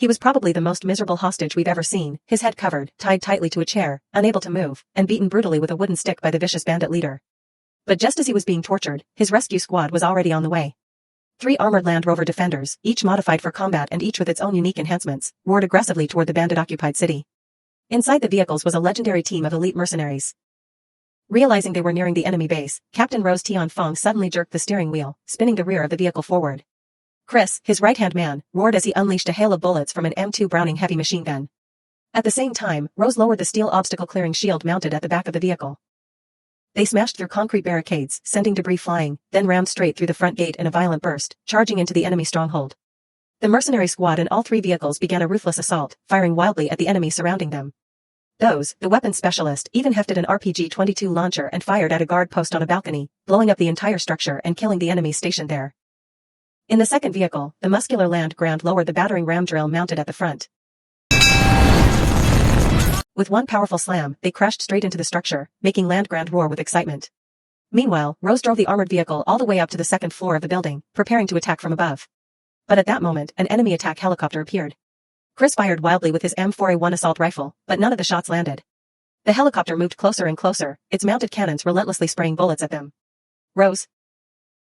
He was probably the most miserable hostage we've ever seen, his head covered, tied tightly to a chair, unable to move, and beaten brutally with a wooden stick by the vicious bandit leader. But just as he was being tortured, his rescue squad was already on the way. 3 armored Land Rover defenders, each modified for combat and each with its own unique enhancements, roared aggressively toward the bandit-occupied city. Inside the vehicles was a legendary team of elite mercenaries. Realizing they were nearing the enemy base, Captain Rose Tianfeng suddenly jerked the steering wheel, spinning the rear of the vehicle forward. Chris, his right-hand man, roared as he unleashed a hail of bullets from an M2 Browning heavy machine gun. At the same time, Rose lowered the steel obstacle-clearing shield mounted at the back of the vehicle. They smashed through concrete barricades, sending debris flying, then rammed straight through the front gate in a violent burst, charging into the enemy stronghold. The mercenary squad and all 3 vehicles began a ruthless assault, firing wildly at the enemy surrounding them. The weapons specialist, even hefted an RPG-22 launcher and fired at a guard post on a balcony, blowing up the entire structure and killing the enemies stationed there. In the second vehicle, the muscular Land Grant lowered the battering ram drill mounted at the front. With one powerful slam, they crashed straight into the structure, making Land Grant roar with excitement. Meanwhile, Rose drove the armored vehicle all the way up to the second floor of the building, preparing to attack from above. But at that moment, an enemy attack helicopter appeared. Chris fired wildly with his M4A1 assault rifle, but none of the shots landed. The helicopter moved closer and closer, its mounted cannons relentlessly spraying bullets at them. Rose,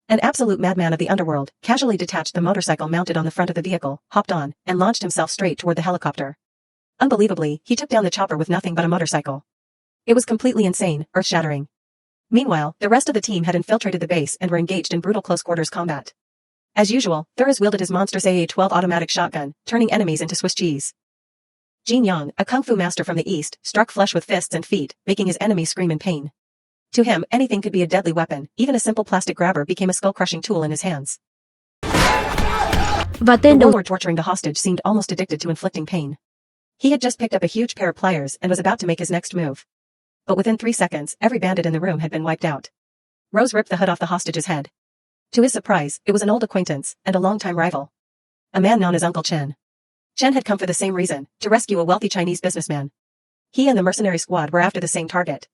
an absolute madman of the underworld, casually detached the motorcycle mounted on the front of the vehicle, hopped on, and launched himself straight toward the helicopter. Unbelievably, he took down the chopper with nothing but a motorcycle. It was completely insane, earth-shattering. Meanwhile, the rest of the team had infiltrated the base and were engaged in brutal close-quarters combat. As usual, Thurs wielded his monstrous AA-12 automatic shotgun, turning enemies into Swiss cheese. Jin Yang, a kung fu master from the east, struck flesh with fists and feet, making his enemies scream in pain. To him, anything could be a deadly weapon, even a simple plastic grabber became a skull-crushing tool in his hands. The warlord torturing the hostage seemed almost addicted to inflicting pain. He had just picked up a huge pair of pliers and was about to make his next move. But within 3 seconds, every bandit in the room had been wiped out. Rose ripped the hood off the hostage's head. To his surprise, it was an old acquaintance, and a longtime rival. A man known as Uncle Chen. Chen had come for the same reason, to rescue a wealthy Chinese businessman. He and the mercenary squad were after the same target.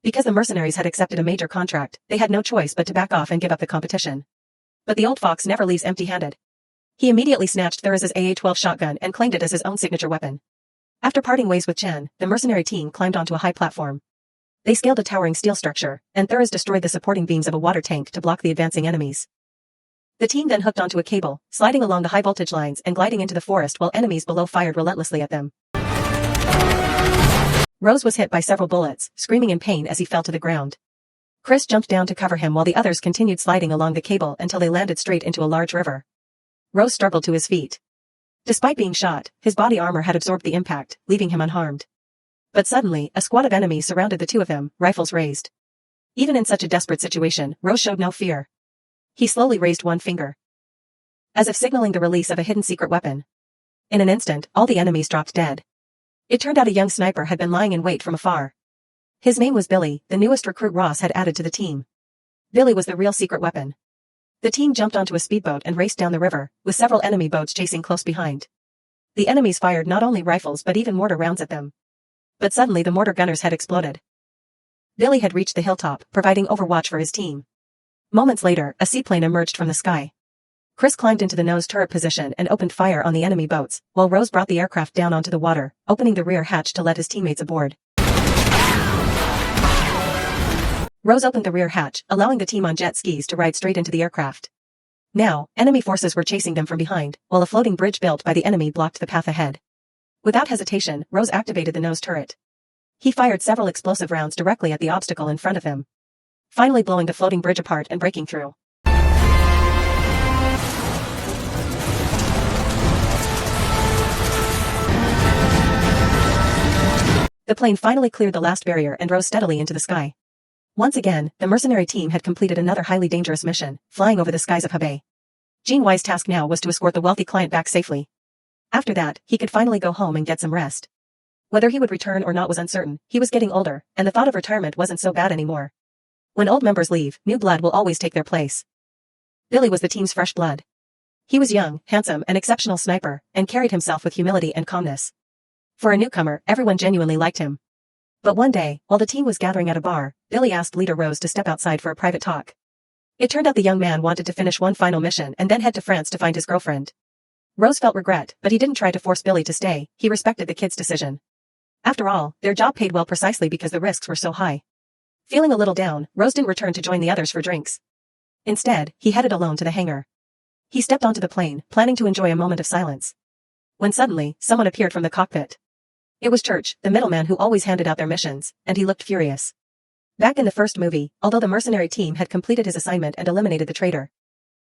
Because the mercenaries had accepted a major contract, they had no choice but to back off and give up the competition. But the old fox never leaves empty-handed. He immediately snatched Thurs's AA-12 shotgun and claimed it as his own signature weapon. After parting ways with Chen, the mercenary team climbed onto a high platform. They scaled a towering steel structure, and Thurs destroyed the supporting beams of a water tank to block the advancing enemies. The team then hooked onto a cable, sliding along the high-voltage lines and gliding into the forest while enemies below fired relentlessly at them. Rose was hit by several bullets, screaming in pain as he fell to the ground. Chris jumped down to cover him while the others continued sliding along the cable until they landed straight into a large river. Rose struggled to his feet. Despite being shot, his body armor had absorbed the impact, leaving him unharmed. But suddenly, a squad of enemies surrounded the two of them, rifles raised. Even in such a desperate situation, Rose showed no fear. He slowly raised one finger, as if signaling the release of a hidden secret weapon. In an instant, all the enemies dropped dead. It turned out a young sniper had been lying in wait from afar. His name was Billy, the newest recruit Ross had added to the team. Billy was the real secret weapon. The team jumped onto a speedboat and raced down the river, with several enemy boats chasing close behind. The enemies fired not only rifles but even mortar rounds at them. But suddenly the mortar gunners had exploded. Billy had reached the hilltop, providing overwatch for his team. Moments later, a seaplane emerged from the sky. Chris climbed into the nose turret position and opened fire on the enemy boats, while Rose brought the aircraft down onto the water, opening the rear hatch to let his teammates aboard. Rose opened the rear hatch, allowing the team on jet skis to ride straight into the aircraft. Now, enemy forces were chasing them from behind, while a floating bridge built by the enemy blocked the path ahead. Without hesitation, Rose activated the nose turret. He fired several explosive rounds directly at the obstacle in front of him, finally blowing the floating bridge apart and breaking through. The plane finally cleared the last barrier and rose steadily into the sky. Once again, the mercenary team had completed another highly dangerous mission, flying over the skies of Hebei. Jean Y's task now was to escort the wealthy client back safely. After that, he could finally go home and get some rest. Whether he would return or not was uncertain. He was getting older, and the thought of retirement wasn't so bad anymore. When old members leave, new blood will always take their place. Billy was the team's fresh blood. He was young, handsome, an exceptional sniper, and carried himself with humility and calmness. For a newcomer, everyone genuinely liked him. But one day, while the team was gathering at a bar, Billy asked leader Rose to step outside for a private talk. It turned out the young man wanted to finish one final mission and then head to France to find his girlfriend. Rose felt regret, but he didn't try to force Billy to stay. He respected the kid's decision. After all, their job paid well precisely because the risks were so high. Feeling a little down, Rose didn't return to join the others for drinks. Instead, he headed alone to the hangar. He stepped onto the plane, planning to enjoy a moment of silence. When suddenly, someone appeared from the cockpit. It was Church, the middleman who always handed out their missions, and he looked furious. Back in the first movie, although the mercenary team had completed his assignment and eliminated the traitor,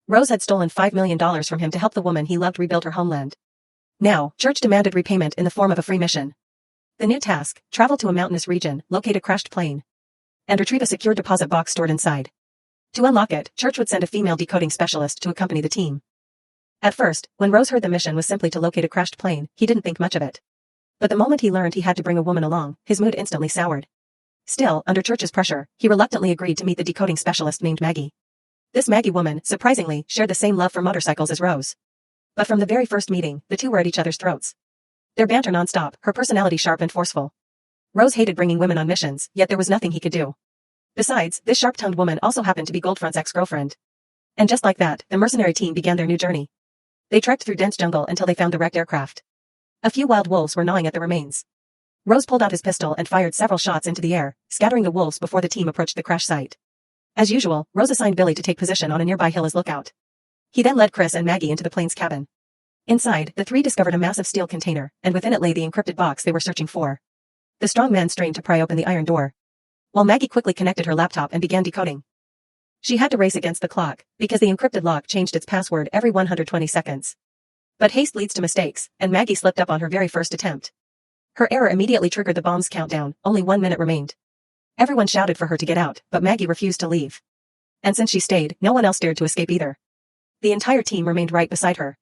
Rose had stolen $5 million from him to help the woman he loved rebuild her homeland. Now, Church demanded repayment in the form of a free mission. The new task: travel to a mountainous region, locate a crashed plane, and retrieve a secure deposit box stored inside. To unlock it, Church would send a female decoding specialist to accompany the team. At first, when Rose heard the mission was simply to locate a crashed plane, he didn't think much of it. But the moment he learned he had to bring a woman along, his mood instantly soured. Still, under Church's pressure, he reluctantly agreed to meet the decoding specialist named Maggie. This Maggie woman, surprisingly, shared the same love for motorcycles as Rose. But from the very first meeting, the two were at each other's throats. Their banter non-stop, her personality sharp and forceful. Rose hated bringing women on missions, yet there was nothing he could do. Besides, this sharp-tongued woman also happened to be Goldfront's ex-girlfriend. And just like that, the mercenary team began their new journey. They trekked through dense jungle until they found the wrecked aircraft. A few wild wolves were gnawing at the remains. Rose pulled out his pistol and fired several shots into the air, scattering the wolves before the team approached the crash site. As usual, Rose assigned Billy to take position on a nearby hill as lookout. He then led Chris and Maggie into the plane's cabin. Inside, the three discovered a massive steel container, and within it lay the encrypted box they were searching for. The strong man strained to pry open the iron door, while Maggie quickly connected her laptop and began decoding. She had to race against the clock, because the encrypted lock changed its password every 120 seconds. But haste leads to mistakes, and Maggie slipped up on her very first attempt. Her error immediately triggered the bomb's countdown. Only 1 minute remained. Everyone shouted for her to get out, but Maggie refused to leave. And since she stayed, no one else dared to escape either. The entire team remained right beside her.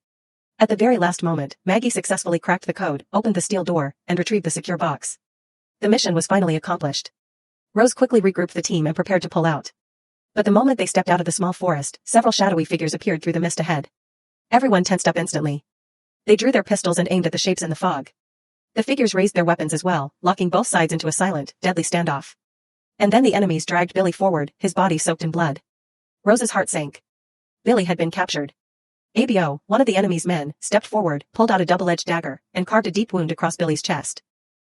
At the very last moment, Maggie successfully cracked the code, opened the steel door, and retrieved the secure box. The mission was finally accomplished. Rose quickly regrouped the team and prepared to pull out. But the moment they stepped out of the small forest, several shadowy figures appeared through the mist ahead. Everyone tensed up instantly. They drew their pistols and aimed at the shapes in the fog. The figures raised their weapons as well, locking both sides into a silent, deadly standoff. And then the enemies dragged Billy forward, his body soaked in blood. Rose's heart sank. Billy had been captured. ABO, one of the enemy's men, stepped forward, pulled out a double-edged dagger, and carved a deep wound across Billy's chest.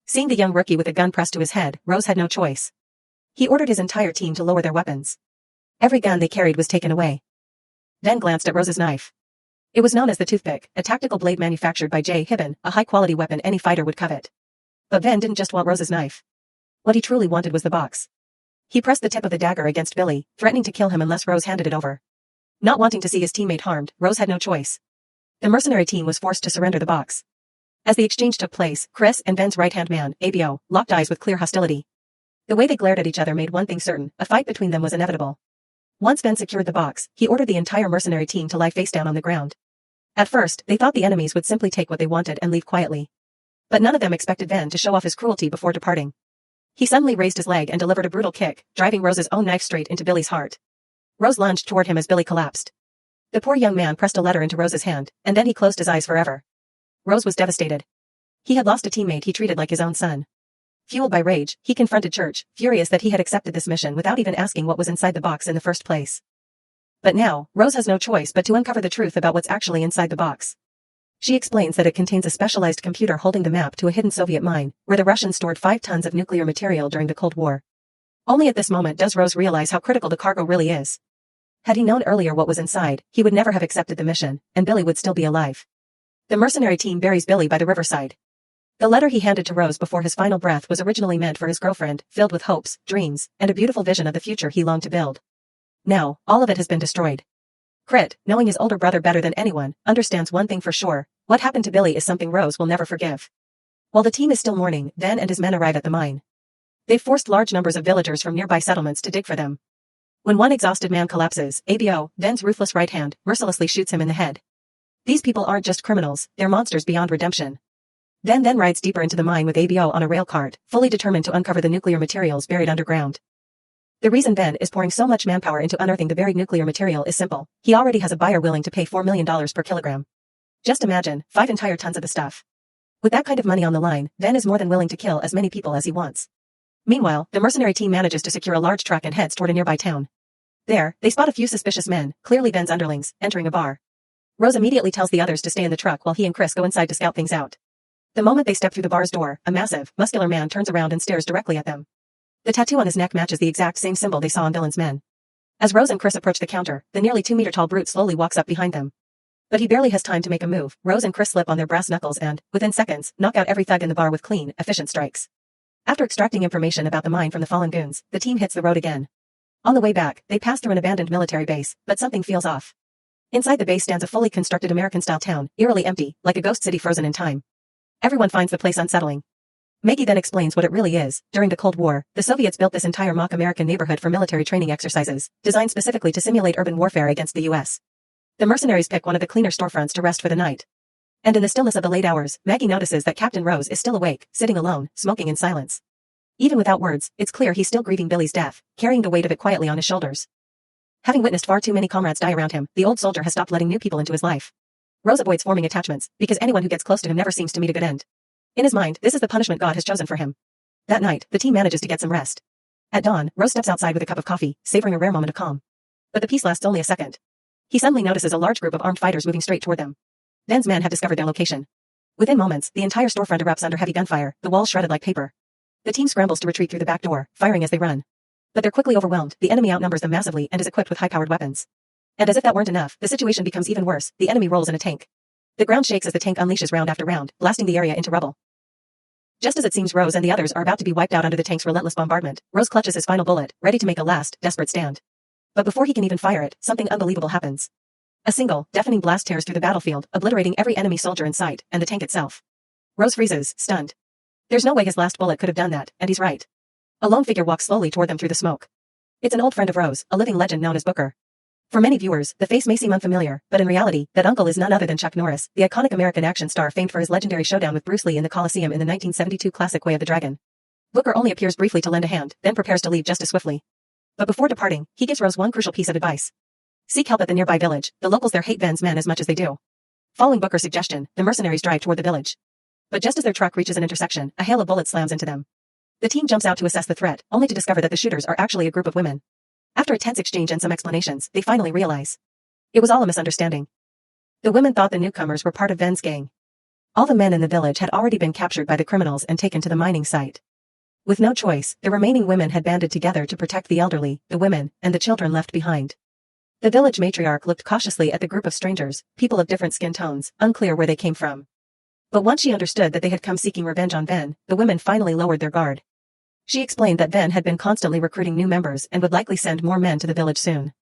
Seeing the young rookie with a gun pressed to his head, Rose had no choice. He ordered his entire team to lower their weapons. Every gun they carried was taken away. Then glanced at Rose's knife. It was known as the toothpick, a tactical blade manufactured by J. Hibben, a high-quality weapon any fighter would covet. But Ben didn't just want Rose's knife. What he truly wanted was the box. He pressed the tip of the dagger against Billy, threatening to kill him unless Rose handed it over. Not wanting to see his teammate harmed, Rose had no choice. The mercenary team was forced to surrender the box. As the exchange took place, Chris and Ben's right-hand man, ABO, locked eyes with clear hostility. The way they glared at each other made one thing certain: a fight between them was inevitable. Once Ben secured the box, he ordered the entire mercenary team to lie face down on the ground. At first, they thought the enemies would simply take what they wanted and leave quietly. But none of them expected Ben to show off his cruelty before departing. He suddenly raised his leg and delivered a brutal kick, driving Rose's own knife straight into Billy's heart. Rose lunged toward him as Billy collapsed. The poor young man pressed a letter into Rose's hand, and then he closed his eyes forever. Rose was devastated. He had lost a teammate he treated like his own son. Fueled by rage, he confronted Church, furious that he had accepted this mission without even asking what was inside the box in the first place. But now, Rose has no choice but to uncover the truth about what's actually inside the box. She explains that it contains a specialized computer holding the map to a hidden Soviet mine, where the Russians stored 5 tons of nuclear material during the Cold War. Only at this moment does Rose realize how critical the cargo really is. Had he known earlier what was inside, he would never have accepted the mission, and Billy would still be alive. The mercenary team buries Billy by the riverside. The letter he handed to Rose before his final breath was originally meant for his girlfriend, filled with hopes, dreams, and a beautiful vision of the future he longed to build. Now, all of it has been destroyed. Crit, knowing his older brother better than anyone, understands one thing for sure: what happened to Billy is something Rose will never forgive. While the team is still mourning, Ben and his men arrive at the mine. They've forced large numbers of villagers from nearby settlements to dig for them. When one exhausted man collapses, ABO, Ben's ruthless right hand, mercilessly shoots him in the head. These people aren't just criminals, they're monsters beyond redemption. Ben then rides deeper into the mine with ABO on a rail cart, fully determined to uncover the nuclear materials buried underground. The reason Ben is pouring so much manpower into unearthing the buried nuclear material is simple: he already has a buyer willing to pay $4 million per kilogram. Just imagine, 5 entire tons of the stuff. With that kind of money on the line, Ben is more than willing to kill as many people as he wants. Meanwhile, the mercenary team manages to secure a large truck and heads toward a nearby town. There, they spot a few suspicious men, clearly Ben's underlings, entering a bar. Rose immediately tells the others to stay in the truck while he and Chris go inside to scout things out. The moment they step through the bar's door, a massive, muscular man turns around and stares directly at them. The tattoo on his neck matches the exact same symbol they saw on Dylan's men. As Rose and Chris approach the counter, the nearly 2-meter-tall brute slowly walks up behind them. But he barely has time to make a move. Rose and Chris slip on their brass knuckles and, within seconds, knock out every thug in the bar with clean, efficient strikes. After extracting information about the mine from the fallen goons, the team hits the road again. On the way back, they pass through an abandoned military base, but something feels off. Inside the base stands a fully constructed American-style town, eerily empty, like a ghost city frozen in time. Everyone finds the place unsettling. Maggie then explains what it really is. During the Cold War, the Soviets built this entire mock American neighborhood for military training exercises, designed specifically to simulate urban warfare against the U.S. The mercenaries pick one of the cleaner storefronts to rest for the night. And in the stillness of the late hours, Maggie notices that Captain Rose is still awake, sitting alone, smoking in silence. Even without words, it's clear he's still grieving Billy's death, carrying the weight of it quietly on his shoulders. Having witnessed far too many comrades die around him, the old soldier has stopped letting new people into his life. Rose avoids forming attachments, because anyone who gets close to him never seems to meet a good end. In his mind, this is the punishment God has chosen for him. That night, the team manages to get some rest. At dawn, Rose steps outside with a cup of coffee, savoring a rare moment of calm. But the peace lasts only a second. He suddenly notices a large group of armed fighters moving straight toward them. Ben's men have discovered their location. Within moments, the entire storefront erupts under heavy gunfire, the walls shredded like paper. The team scrambles to retreat through the back door, firing as they run. But they're quickly overwhelmed. The enemy outnumbers them massively and is equipped with high-powered weapons. And as if that weren't enough, the situation becomes even worse. The enemy rolls in a tank. The ground shakes as the tank unleashes round after round, blasting the area into rubble. Just as it seems Rose and the others are about to be wiped out under the tank's relentless bombardment, Rose clutches his final bullet, ready to make a last, desperate stand. But before he can even fire it, something unbelievable happens. A single, deafening blast tears through the battlefield, obliterating every enemy soldier in sight, and the tank itself. Rose freezes, stunned. There's no way his last bullet could have done that, and he's right. A lone figure walks slowly toward them through the smoke. It's an old friend of Rose, a living legend known as Booker. For many viewers, the face may seem unfamiliar, but in reality, that uncle is none other than Chuck Norris, the iconic American action star famed for his legendary showdown with Bruce Lee in the Coliseum in the 1972 classic Way of the Dragon. Booker only appears briefly to lend a hand, then prepares to leave just as swiftly. But before departing, he gives Rose one crucial piece of advice. Seek help at the nearby village. The locals there hate Ben's men as much as they do. Following Booker's suggestion, the mercenaries drive toward the village. But just as their truck reaches an intersection, a hail of bullets slams into them. The team jumps out to assess the threat, only to discover that the shooters are actually a group of women. After a tense exchange and some explanations, they finally realize. It was all a misunderstanding. The women thought the newcomers were part of Ben's gang. All the men in the village had already been captured by the criminals and taken to the mining site. With no choice, the remaining women had banded together to protect the elderly, the women, and the children left behind. The village matriarch looked cautiously at the group of strangers, people of different skin tones, unclear where they came from. But once she understood that they had come seeking revenge on Ben, the women finally lowered their guard. She explained that Ben had been constantly recruiting new members and would likely send more men to the village soon.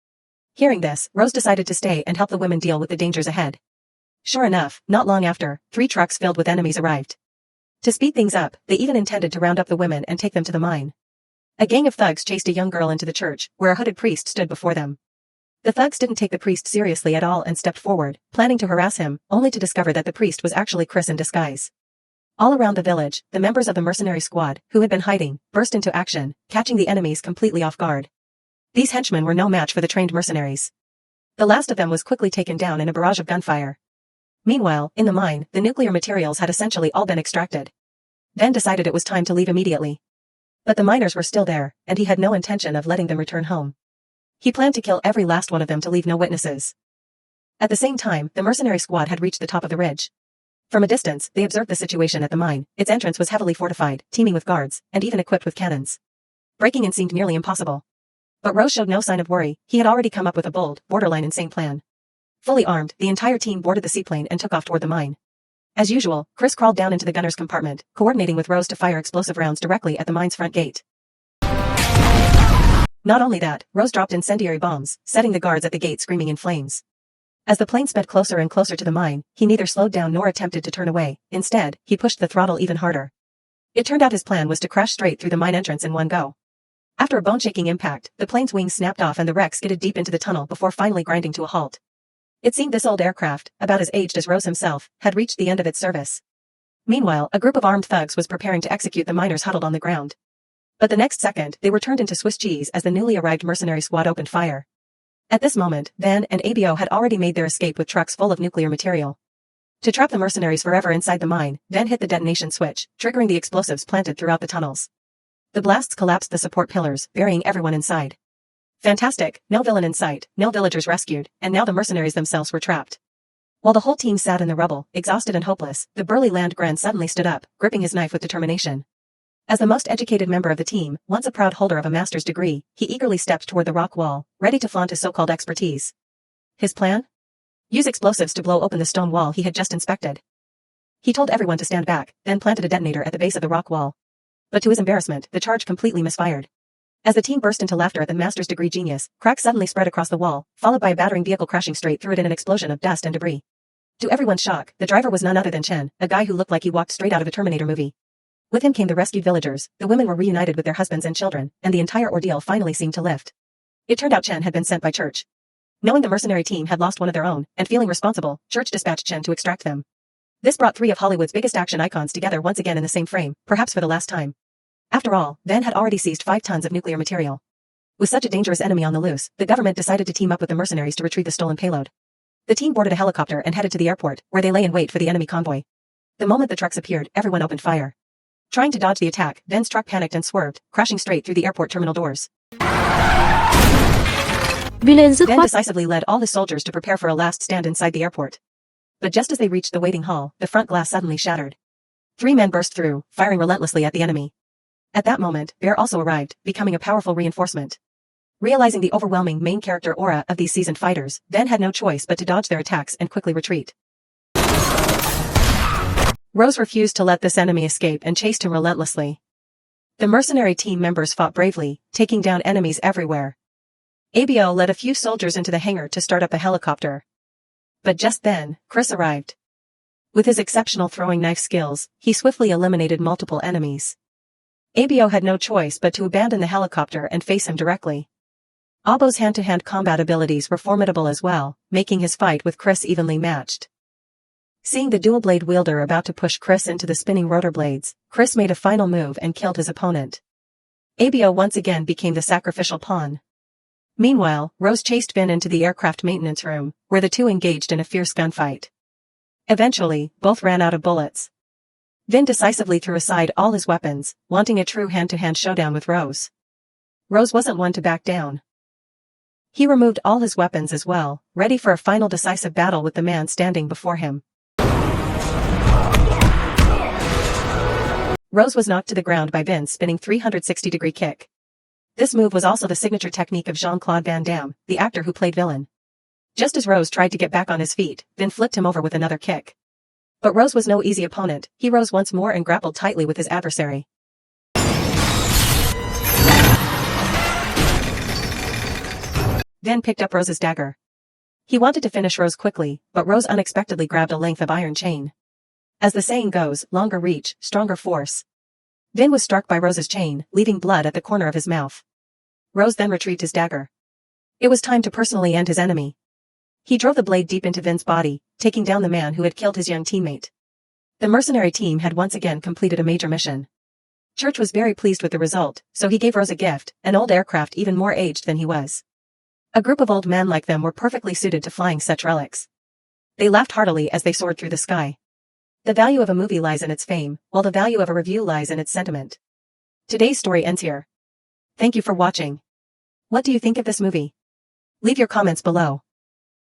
Hearing this, Rose decided to stay and help the women deal with the dangers ahead. Sure enough, not long after, 3 trucks filled with enemies arrived. To speed things up, they even intended to round up the women and take them to the mine. A gang of thugs chased a young girl into the church, where a hooded priest stood before them. The thugs didn't take the priest seriously at all and stepped forward, planning to harass him, only to discover that the priest was actually Chris in disguise. All around the village, the members of the mercenary squad, who had been hiding, burst into action, catching the enemies completely off guard. These henchmen were no match for the trained mercenaries. The last of them was quickly taken down in a barrage of gunfire. Meanwhile, in the mine, the nuclear materials had essentially all been extracted. Ben decided it was time to leave immediately. But the miners were still there, and he had no intention of letting them return home. He planned to kill every last one of them to leave no witnesses. At the same time, the mercenary squad had reached the top of the ridge. From a distance, they observed the situation at the mine. Its entrance was heavily fortified, teeming with guards, and even equipped with cannons. Breaking in seemed nearly impossible. But Rose showed no sign of worry. He had already come up with a bold, borderline insane plan. Fully armed, the entire team boarded the seaplane and took off toward the mine. As usual, Chris crawled down into the gunner's compartment, coordinating with Rose to fire explosive rounds directly at the mine's front gate. Not only that, Rose dropped incendiary bombs, setting the guards at the gate screaming in flames. As the plane sped closer and closer to the mine, he neither slowed down nor attempted to turn away. Instead, he pushed the throttle even harder. It turned out his plan was to crash straight through the mine entrance in one go. After a bone-shaking impact, the plane's wings snapped off and the wreck skidded deep into the tunnel before finally grinding to a halt. It seemed this old aircraft, about as aged as Rose himself, had reached the end of its service. Meanwhile, a group of armed thugs was preparing to execute the miners huddled on the ground. But the next second, they were turned into Swiss cheese as the newly arrived mercenary squad opened fire. At this moment, Ben and ABO had already made their escape with trucks full of nuclear material. To trap the mercenaries forever inside the mine, Ben hit the detonation switch, triggering the explosives planted throughout the tunnels. The blasts collapsed the support pillars, burying everyone inside. Fantastic, no villain in sight, no villagers rescued, and now the mercenaries themselves were trapped. While the whole team sat in the rubble, exhausted and hopeless, the burly land grand suddenly stood up, gripping his knife with determination. As the most educated member of the team, once a proud holder of a master's degree, he eagerly stepped toward the rock wall, ready to flaunt his so-called expertise. His plan? Use explosives to blow open the stone wall he had just inspected. He told everyone to stand back, then planted a detonator at the base of the rock wall. But to his embarrassment, the charge completely misfired. As the team burst into laughter at the master's degree genius, cracks suddenly spread across the wall, followed by a battering vehicle crashing straight through it in an explosion of dust and debris. To everyone's shock, the driver was none other than Chen, a guy who looked like he walked straight out of a Terminator movie. With him came the rescued villagers, the women were reunited with their husbands and children, and the entire ordeal finally seemed to lift. It turned out Chen had been sent by Church. Knowing the mercenary team had lost one of their own, and feeling responsible, Church dispatched Chen to extract them. This brought three of Hollywood's biggest action icons together once again in the same frame, perhaps for the last time. After all, Van had already seized 5 tons of nuclear material. With such a dangerous enemy on the loose, the government decided to team up with the mercenaries to retrieve the stolen payload. The team boarded a helicopter and headed to the airport, where they lay in wait for the enemy convoy. The moment the trucks appeared, everyone opened fire. Trying to dodge the attack, Van struck panicked and swerved, crashing straight through the airport terminal doors. Van decisively led all his soldiers to prepare for a last stand inside the airport. But just as they reached the waiting hall, the front glass suddenly shattered. 3 men burst through, firing relentlessly at the enemy. At that moment, Bear also arrived, becoming a powerful reinforcement. Realizing the overwhelming main character aura of these seasoned fighters, Van had no choice but to dodge their attacks and quickly retreat. Rose refused to let this enemy escape and chased him relentlessly. The mercenary team members fought bravely, taking down enemies everywhere. ABO led a few soldiers into the hangar to start up a helicopter. But just then, Chris arrived. With his exceptional throwing knife skills, he swiftly eliminated multiple enemies. ABO had no choice but to abandon the helicopter and face him directly. Abo's hand-to-hand combat abilities were formidable as well, making his fight with Chris evenly matched. Seeing the dual-blade wielder about to push Chris into the spinning rotor blades, Chris made a final move and killed his opponent. ABO once again became the sacrificial pawn. Meanwhile, Rose chased Vin into the aircraft maintenance room, where the two engaged in a fierce gunfight. Eventually, both ran out of bullets. Vin decisively threw aside all his weapons, wanting a true hand-to-hand showdown with Rose. Rose wasn't one to back down. He removed all his weapons as well, ready for a final decisive battle with the man standing before him. Rose was knocked to the ground by Vin's spinning 360-degree kick. This move was also the signature technique of Jean-Claude Van Damme, the actor who played villain. Just as Rose tried to get back on his feet, Vin flipped him over with another kick. But Rose was no easy opponent. He rose once more and grappled tightly with his adversary. Vin picked up Rose's dagger. He wanted to finish Rose quickly, but Rose unexpectedly grabbed a length of iron chain. As the saying goes, longer reach, stronger force. Vin was struck by Rose's chain, leaving blood at the corner of his mouth. Rose then retrieved his dagger. It was time to personally end his enemy. He drove the blade deep into Vin's body, taking down the man who had killed his young teammate. The mercenary team had once again completed a major mission. Church was very pleased with the result, so he gave Rose a gift, an old aircraft even more aged than he was. A group of old men like them were perfectly suited to flying such relics. They laughed heartily as they soared through the sky. The value of a movie lies in its fame, while the value of a review lies in its sentiment. Today's story ends here. Thank you for watching. What do you think of this movie? Leave your comments below.